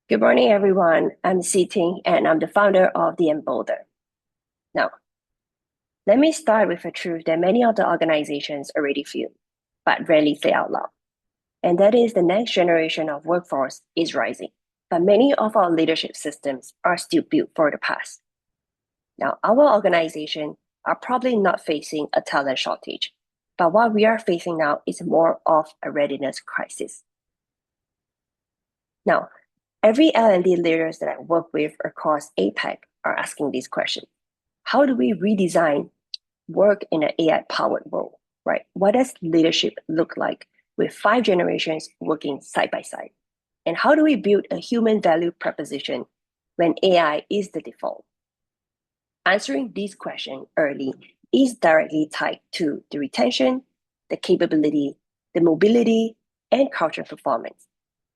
Good morning, everyone. I'm See Ting, and I'm the founder of the Emboldr. Now, let me start with a truth that many of the organizations already feel, but rarely say out loud. And that is the next generation of workforce is rising, but many of our leadership systems are still built for the past. Now, our organization are probably not facing a talent shortage, but what we are facing now is more of a readiness crisis. Now, every L&D leaders that I work with across APAC are asking this question. How do we redesign work in an AI-powered world, right? What does leadership look like with 5 generations working side by side? And how do we build a human value proposition when AI is the default? Answering this question early is directly tied to the retention, the capability, the mobility, and culture performance.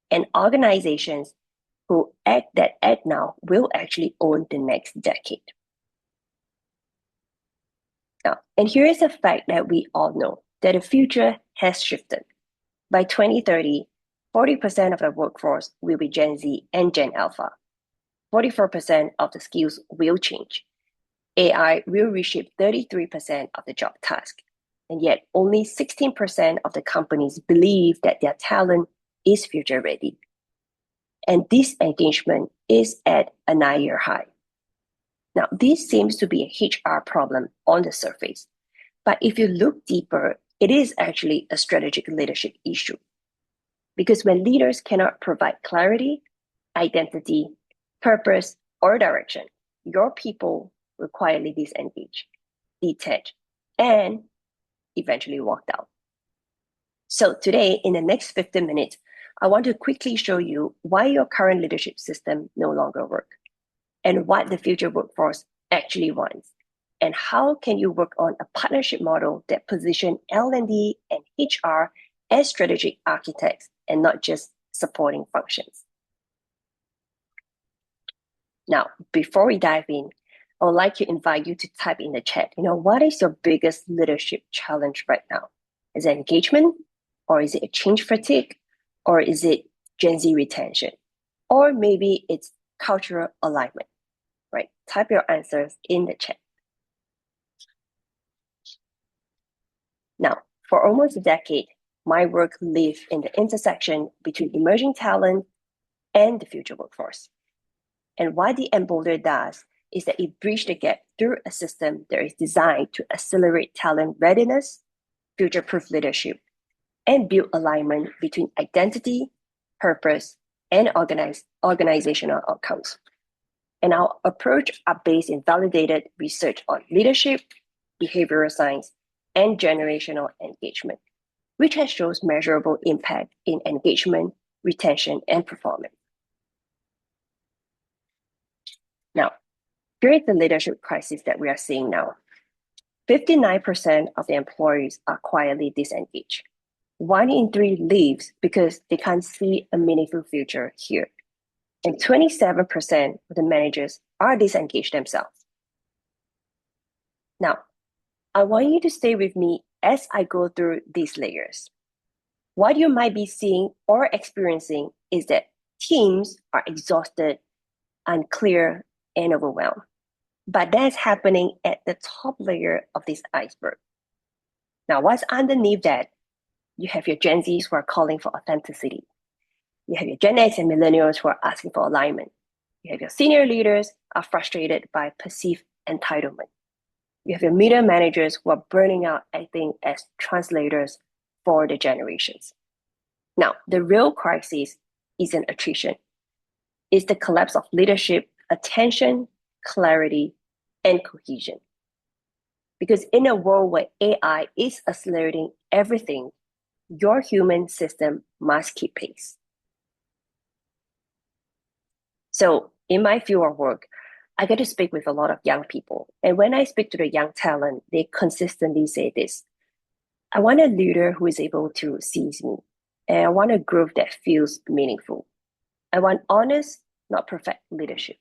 And organizations who act now will actually own the next decade. Now, and here is a fact that we all know, that the future has shifted. By 2030, 40% of the workforce will be Gen Z and Gen Alpha. 44% of the skills will change. AI will reshape 33% of the job task. And yet only 16% of the companies believe that their talent is future ready. And this engagement is at a 9-year high. Now, this seems to be a HR problem on the surface, but if you look deeper, it is actually a strategic leadership issue. Because when leaders cannot provide clarity, identity, purpose, or direction, your people will quietly disengage, detach, and eventually walk out. So today, in the next 15 minutes, I want to quickly show you why your current leadership system no longer works, and what the future workforce actually wants, and how can you work on a partnership model that position L&D and HR as strategic architects and not just supporting functions. Now, before we dive in, I would like to invite you to type in the chat, what is your biggest leadership challenge right now? Is it engagement? Or is it a change fatigue? Or is it Gen Z retention? Or maybe it's cultural alignment, right? Type your answers in the chat. Now, for almost a decade, my work lived in the intersection between emerging talent and the future workforce. And what the Emboldr does is that it bridges the gap through a system that is designed to accelerate talent readiness, future-proof leadership, and build alignment between identity, purpose, and organizational outcomes. And our approach are based in validated research on leadership, behavioral science, and generational engagement, which has shown measurable impact in engagement, retention, and performance. Now, here is the leadership crisis that we are seeing now. 59% of the employees are quietly disengaged. 1 in 3 leaves because they can't see a meaningful future here. And 27% of the managers are disengaged themselves. Now, I want you to stay with me as I go through these layers. What you might be seeing or experiencing is that teams are exhausted, unclear, and overwhelmed. But that's happening at the top layer of this iceberg. Now, what's underneath that? You have your Gen Zs who are calling for authenticity. You have your Gen X and millennials who are asking for alignment. You have your senior leaders are frustrated by perceived entitlement. You have your middle managers who are burning out, acting as translators for the generations. Now, the real crisis isn't attrition. It's the collapse of leadership, attention, clarity, and cohesion. Because in a world where AI is accelerating everything, your human system must keep pace. So in my field of work, I get to speak with a lot of young people. And when I speak to the young talent, they consistently say this: I want a leader who is able to seize me. And I want a growth that feels meaningful. I want honest, not perfect leadership.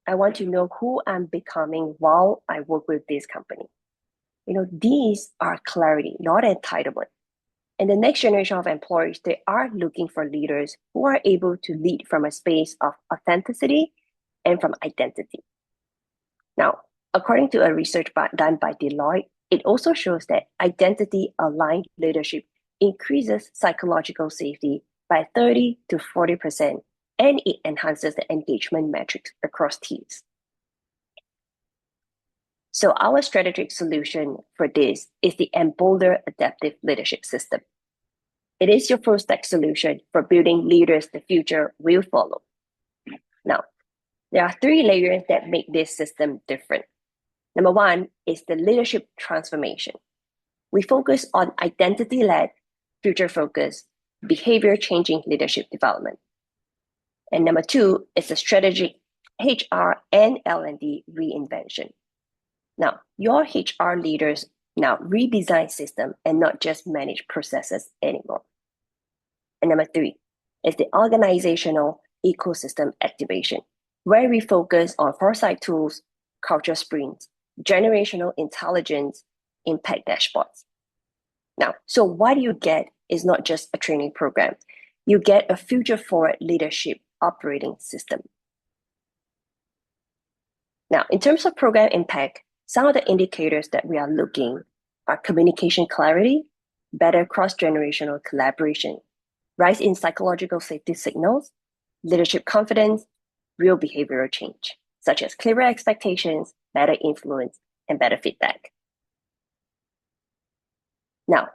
I want to know who I'm becoming while I work with this company. These are clarity, not entitlement. And the next generation of employees, they are looking for leaders who are able to lead from a space of authenticity and from identity. Now, according to a research done by Deloitte, it also shows that identity-aligned leadership increases psychological safety by 30 to 40%, and it enhances the engagement metrics across teams. So our strategic solution for this is the Emboldr Adaptive Leadership System. It is your full stack solution for building leaders the future will follow. Now, there are 3 layers that make this system different. Number 1 is the leadership transformation. We focus on identity-led, future-focused, behavior-changing leadership development. And number 2 is the strategic HR and L&D reinvention. Now, your HR leaders now redesign system and not just manage processes anymore. And number 3 is the organizational ecosystem activation, where we focus on foresight tools, culture sprints, generational intelligence, impact dashboards. Now, so what you get is not just a training program. You get a future-forward leadership operating system. Now, in terms of program impact, some of the indicators that we are looking are communication clarity, better cross-generational collaboration, rise in psychological safety signals, leadership confidence, real behavioral change, such as clearer expectations, better influence, and better feedback. Now,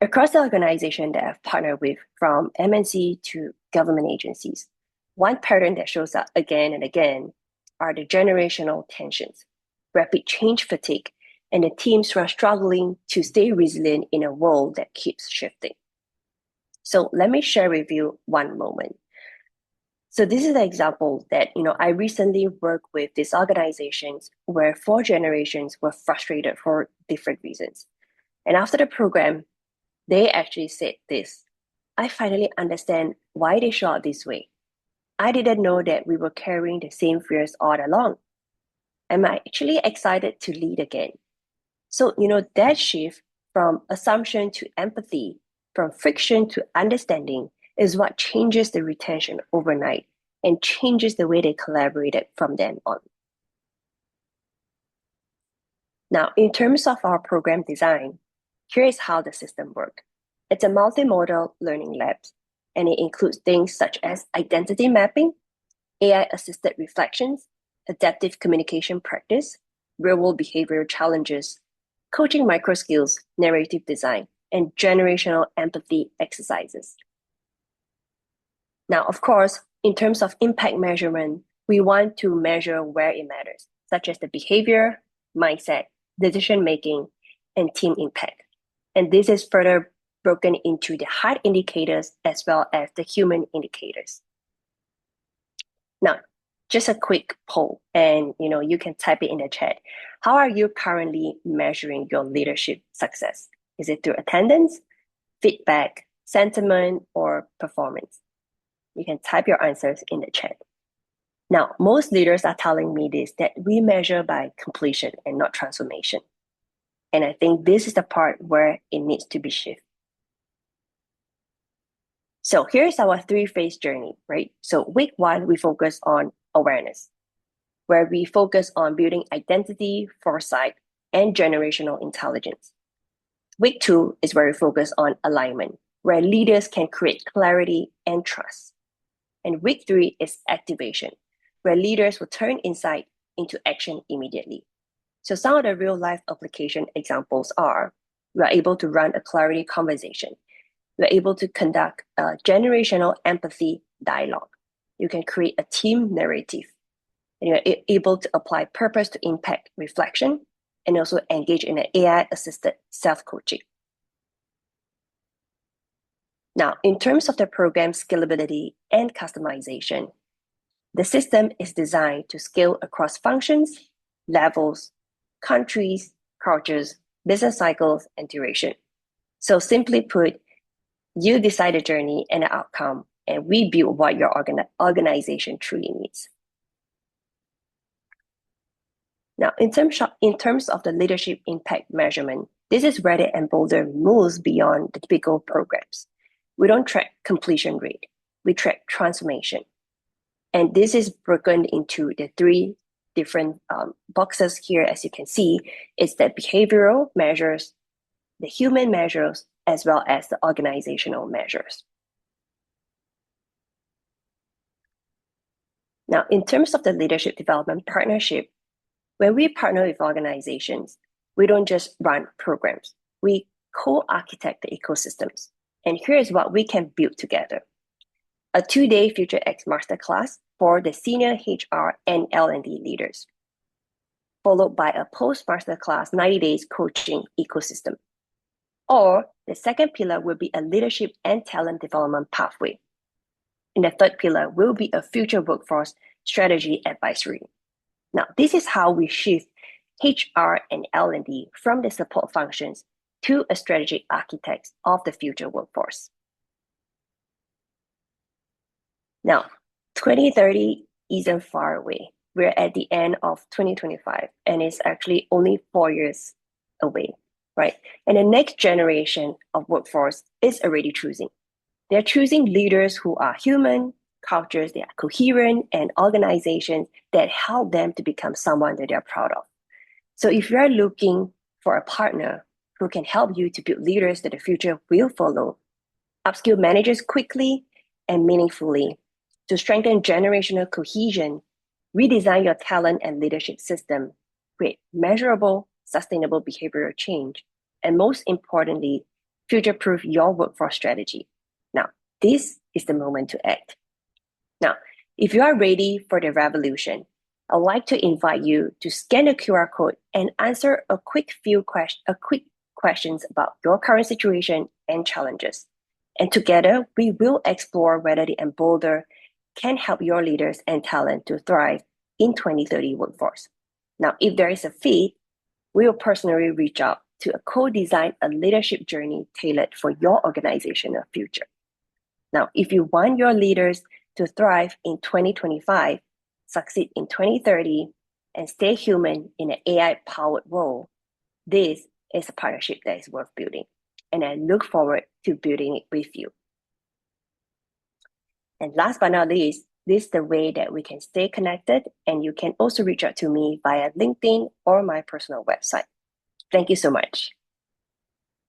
across the organization that I've partnered with, from MNC to government agencies, one pattern that shows up again and again are the generational tensions, rapid change fatigue, and the teams who are struggling to stay resilient in a world that keeps shifting. So let me share with you one moment. So this is an example that, I recently worked with these organizations where 4 generations were frustrated for different reasons. And after the program, they actually said this: I finally understand why they show up this way. I didn't know that we were carrying the same fears all along. I'm actually excited to lead again. So, that shift from assumption to empathy, from friction to understanding, is what changes the retention overnight and changes the way they collaborated from then on. Now, in terms of our program design, here is how the system works. It's a multimodal learning lab, and it includes things such as identity mapping, AI-assisted reflections, adaptive communication practice, real-world behavioral challenges, coaching micro skills, narrative design, and generational empathy exercises. Now, of course, in terms of impact measurement, we want to measure where it matters, such as the behavior, mindset, decision-making, and team impact. And this is further broken into the hard indicators as well as the human indicators. Now, just a quick poll, and you can type it in the chat. How are you currently measuring your leadership success? Is it through attendance, feedback, sentiment, or performance? You can type your answers in the chat. Now, most leaders are telling me this, that we measure by completion and not transformation. And I think this is the part where it needs to be shifted. So here's our 3-phase journey, right? So week 1, we focus on awareness, where we focus on building identity, foresight, and generational intelligence. Week 2 is where we focus on alignment, where leaders can create clarity and trust. And week 3 is activation, where leaders will turn insight into action immediately. So some of the real-life application examples are, we are able to run a clarity conversation. We're able to conduct a generational empathy dialogue. You can create a team narrative. And you're able to apply purpose to impact reflection and also engage in an AI-assisted self-coaching. Now, in terms of the program scalability and customization, the system is designed to scale across functions, levels, countries, cultures, business cycles, and duration. So simply put, you decide the journey and the outcome, and we build what your organization truly needs. Now, in terms of the leadership impact measurement, This is where the Emboldr moves beyond the typical programs. We don't track completion rate, we track transformation. And this is broken into the three different boxes here, as you can see. It's the behavioral measures, the human measures, as well as the organizational measures. Now, in terms of the leadership development partnership, when we partner with organizations, we don't just run programs, we co-architect the ecosystems. And here's what we can build together. A 2-day Future X masterclass for the senior HR and L&D leaders, followed by a post-masterclass 90 days coaching ecosystem. Or the second pillar will be a leadership and talent development pathway. And the third pillar will be a future workforce strategy advisory. Now, this is how we shift HR and L&D from the support functions to a strategic architect of the future workforce. Now, 2030 isn't far away. We're at the end of 2025, and it's actually only 4 years away, right? And the next generation of workforce is already choosing. They're choosing leaders who are human, cultures that are coherent, and organizations that help them to become someone that they're proud of. So if you're looking for a partner who can help you to build leaders that the future will follow, upskill managers quickly and meaningfully, to strengthen generational cohesion, redesign your talent and leadership system, create measurable, sustainable behavioral change, and most importantly, future-proof your workforce strategy. Now, this is the moment to act. Now, if you are ready for the revolution, I'd like to invite you to scan the QR code and answer a quick questions about your current situation and challenges. And together, we will explore whether the Emboldr can help your leaders and talent to thrive in 2030 workforce. Now, if there is a fit, we will personally reach out to co-design a leadership journey tailored for your organizational future. Now, if you want your leaders to thrive in 2025, succeed in 2030, and stay human in an AI-powered world, this is a partnership that is worth building. And I look forward to building it with you. And last but not least, this is the way that we can stay connected, and you can also reach out to me via LinkedIn or my personal website. Thank you so much.